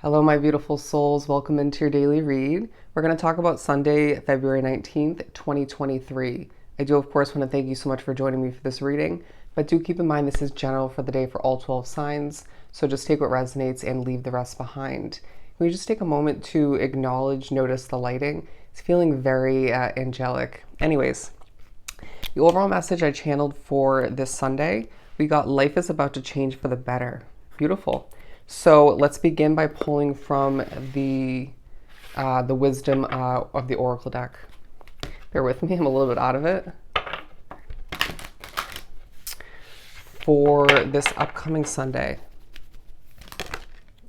Hello, my beautiful souls. Welcome into your daily read. We're going to talk about Sunday, February 19th, 2023. I do, of course, want to thank you so much for joining me for this reading, but do keep in mind this is general for the day for all 12 signs, so just take what resonates and leave the rest behind. Can we just take a moment to acknowledge, notice the lighting? It's feeling very angelic. Anyways, the overall message I channeled for this Sunday, we got life is about to change for the better. Beautiful. So let's begin by pulling from the wisdom of the Oracle deck. Bear with me, I'm a little bit out of it. For this upcoming Sunday.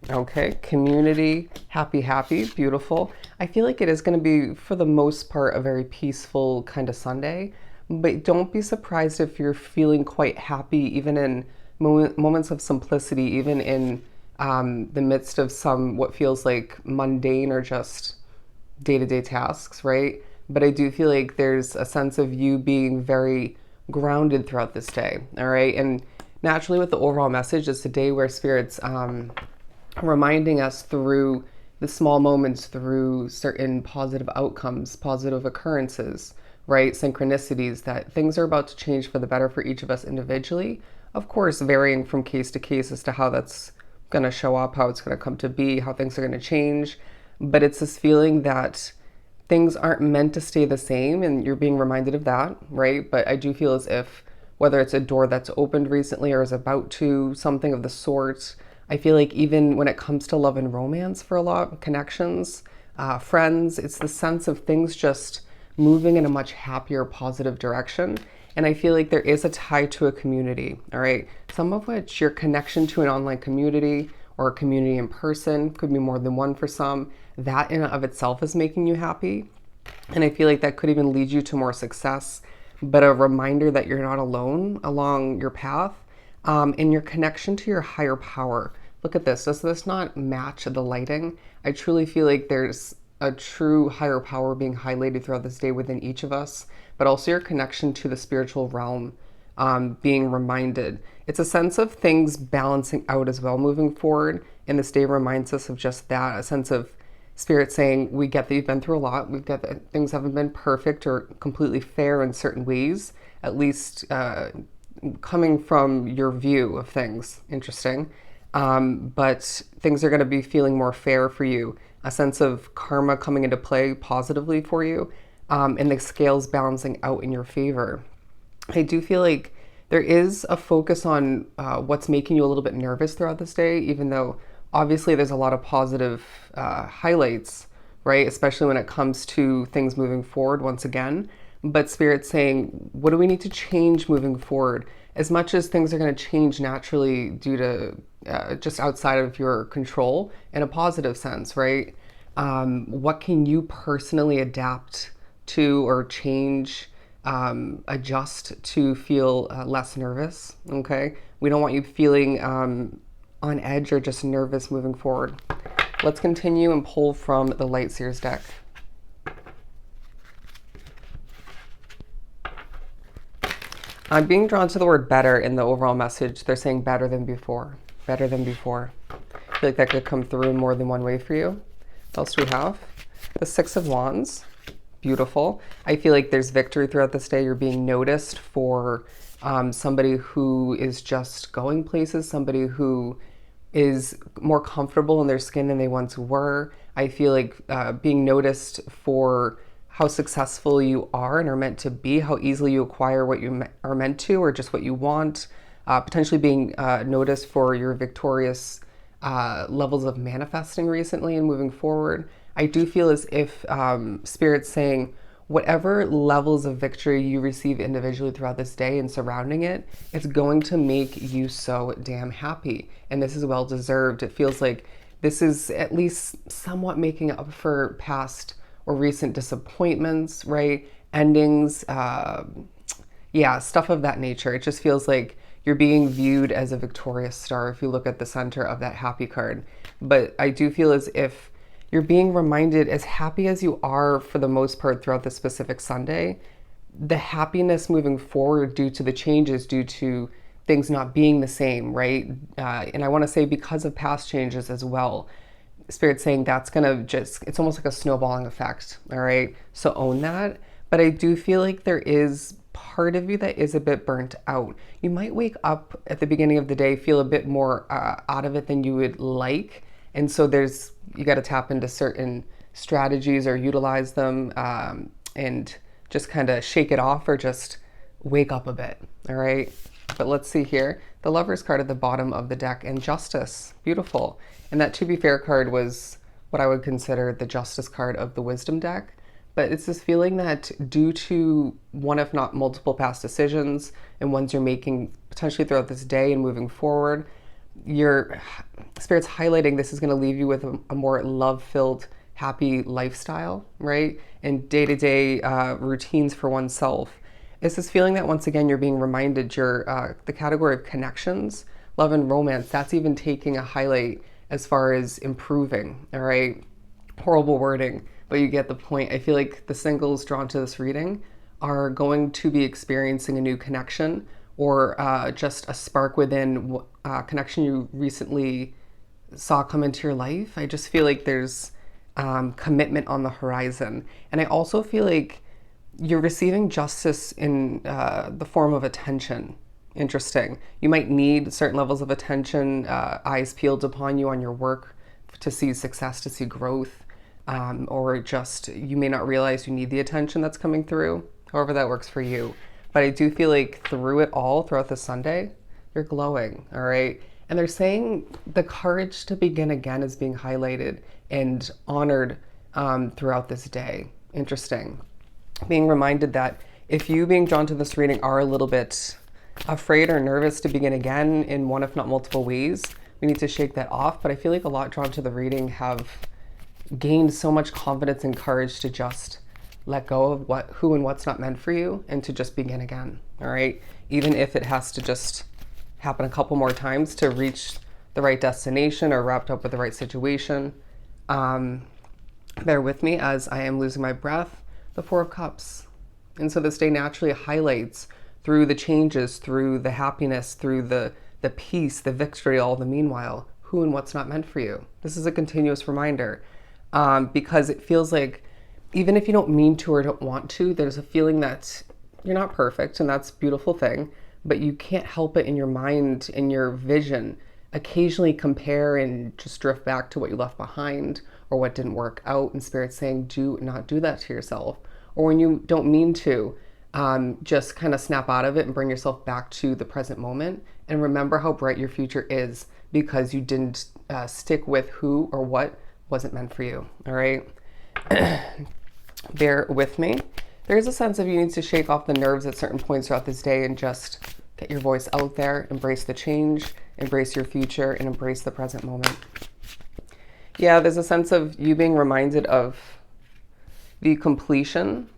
Okay, community, happy, beautiful. I feel like it is going to be, for the most part, a very peaceful kind of Sunday. But don't be surprised if you're feeling quite happy, even in moments of simplicity, even in the midst of some what feels like mundane or just day-to-day tasks, right? But I do feel like there's a sense of you being very grounded throughout this day, all right? And naturally with the overall message, it's a day where Spirit's reminding us through the small moments, through certain positive outcomes, positive occurrences, right? Synchronicities, that things are about to change for the better for each of us individually. Of course, varying from case to case as to how that's going to show up, how it's going to come to be, how things are going to change. But it's this feeling that things aren't meant to stay the same, and you're being reminded of that, right? But I do feel as if whether it's a door that's opened recently or is about to, something of the sort, I feel like even when it comes to love and romance for a lot of connections, friends, it's the sense of things just moving in a much happier, positive direction. And I feel like there is a tie to a community, all right? Some of which your connection to an online community or a community in person, could be more than one for some, that in and of itself is making you happy. And I feel like that could even lead you to more success, but a reminder that you're not alone along your path, and your connection to your higher power. Look at this. Does this not match the lighting? I truly feel like there's a true higher power being highlighted throughout this day within each of us, but also your connection to the spiritual realm being reminded. It's a sense of things balancing out as well moving forward. And this day reminds us of just that, a sense of Spirit saying, we get that you've been through a lot. We've got that things haven't been perfect or completely fair in certain ways, at least coming from your view of things. Interesting. But things are going to be feeling more fair for you, a sense of karma coming into play positively for you, and the scales balancing out in your favor. I do feel like there is a focus on what's making you a little bit nervous throughout this day, even though obviously there's a lot of positive highlights, right? Especially when it comes to things moving forward once again. But Spirit's saying, what do we need to change moving forward? As much as things are going to change naturally due to just outside of your control in a positive sense, right? What can you personally adapt to or change, adjust to feel less nervous, okay? We don't want you feeling on edge or just nervous moving forward. Let's continue and pull from the Light Seers deck. I'm being drawn to the word better in the overall message. They're saying better than before. Better than before. I feel like that could come through in more than one way for you. What else do we have? The Six of Wands. Beautiful. I feel like there's victory throughout this day. You're being noticed for somebody who is just going places, somebody who is more comfortable in their skin than they once were. I feel like being noticed for how successful you are and are meant to be, how easily you acquire what you are meant to or just what you want, potentially being noticed for your victorious levels of manifesting recently and moving forward. I do feel as if Spirit's saying whatever levels of victory you receive individually throughout this day and surrounding it, it's going to make you so damn happy. And this is well deserved. It feels like this is at least somewhat making up for past or recent disappointments, right? Endings, yeah, stuff of that nature. It just feels like you're being viewed as a victorious star if you look at the center of that happy card. But I do feel as if you're being reminded, as happy as you are for the most part throughout this specific Sunday, the happiness moving forward due to the changes, due to things not being the same, right? And I want to say because of past changes as well, Spirit saying that's gonna just, it's almost like a snowballing effect. All right. So own that. But I do feel like there is part of you that is a bit burnt out. You might wake up at the beginning of the day, feel a bit more out of it than you would like. And so you got to tap into certain strategies or utilize them, and just kind of shake it off or just wake up a bit. All right. But let's see here. The Lover's card at the bottom of the deck and Justice. Beautiful. And that To Be Fair card was what I would consider the Justice card of the Wisdom deck. But it's this feeling that due to one, if not multiple past decisions and ones you're making potentially throughout this day and moving forward, your Spirit's highlighting this is going to leave you with a more love-filled, happy lifestyle, right? And day-to-day routines for oneself. It's this feeling that once again you're being reminded the category of connections, love and romance, that's even taking a highlight as far as improving, all right? Horrible wording, but you get the point. I feel like the singles drawn to this reading are going to be experiencing a new connection or just a spark within a connection you recently saw come into your life. I just feel like there's commitment on the horizon. And I also feel like you're receiving justice in the form of attention. Interesting. You might need certain levels of attention, eyes peeled upon you on your work to see success, to see growth, or just you may not realize you need the attention that's coming through, however that works for you. But I do feel like through it all, throughout the Sunday, you're glowing, all right? And they're saying the courage to begin again is being highlighted and honored throughout this day. Interesting. Being reminded that if you being drawn to this reading are a little bit afraid or nervous to begin again in one, if not multiple ways, we need to shake that off. But I feel like a lot drawn to the reading have gained so much confidence and courage to just let go of who and what's not meant for you and to just begin again. All right. Even if it has to just happen a couple more times to reach the right destination or wrapped up with the right situation. Bear with me as I am losing my breath. The Four of Cups. And so this day naturally highlights through the changes, through the happiness, through the peace, the victory, all the meanwhile, who and what's not meant for you. This is a continuous reminder because it feels like even if you don't mean to or don't want to, there's a feeling that you're not perfect, and that's a beautiful thing, but you can't help it in your mind, in your vision, occasionally compare and just drift back to what you left behind or what didn't work out, and Spirit's saying, do not do that to yourself. Or when you don't mean to, just kind of snap out of it and bring yourself back to the present moment and remember how bright your future is because you didn't stick with who or what wasn't meant for you, all right? Bear with me. There is a sense of you need to shake off the nerves at certain points throughout this day and just get your voice out there, embrace the change, embrace your future, and embrace the present moment. Yeah, there's a sense of you being reminded of the completion,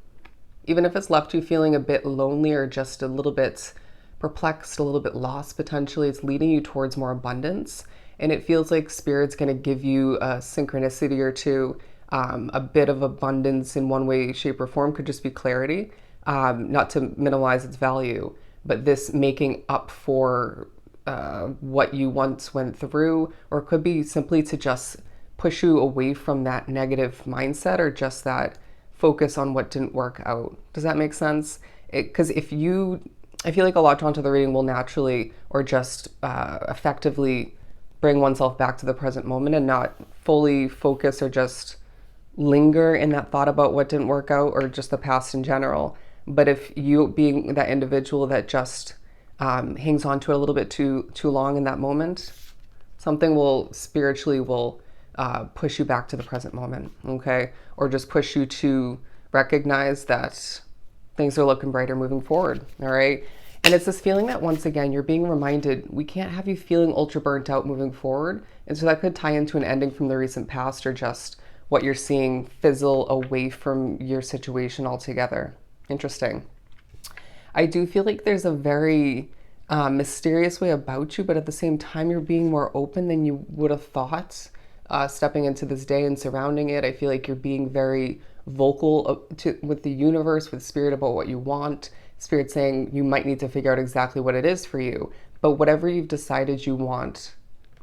even if it's left you feeling a bit lonely or just a little bit perplexed, a little bit lost potentially. It's leading you towards more abundance. And it feels like Spirit's going to give you a synchronicity or two, a bit of abundance in one way, shape, or form. Could just be clarity, not to minimize its value, but this making up for what you once went through, or it could be simply to just push you away from that negative mindset or just that focus on what didn't work out. Does that make sense? Because I feel like a lot drawn to the reading will naturally or just effectively bring oneself back to the present moment and not fully focus or just linger in that thought about what didn't work out or just the past in general. But if you being that individual that just hangs on to it a little bit too long in that moment, something will spiritually push you back to the present moment, okay? Or just push you to recognize that things are looking brighter moving forward, all right? And it's this feeling that once again, you're being reminded, we can't have you feeling ultra burnt out moving forward. And so that could tie into an ending from the recent past or just what you're seeing fizzle away from your situation altogether. Interesting. I do feel like there's a very mysterious way about you, but at the same time, you're being more open than you would have thought. Stepping into this day and surrounding it, I feel like you're being very vocal with the universe, with Spirit about what you want. Spirit saying you might need to figure out exactly what it is for you, but whatever you've decided you want,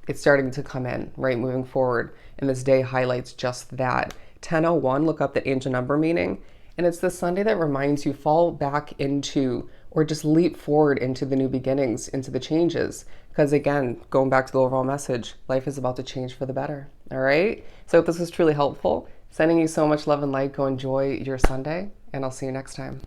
it's starting to come in, right, moving forward. And this day highlights just that. 1001, look up the angel number meaning. And it's the Sunday that reminds you fall back into or just leap forward into the new beginnings, into the changes. Because again, going back to the overall message, life is about to change for the better. All right. So if this was truly helpful, sending you so much love and light. Go enjoy your Sunday, and I'll see you next time.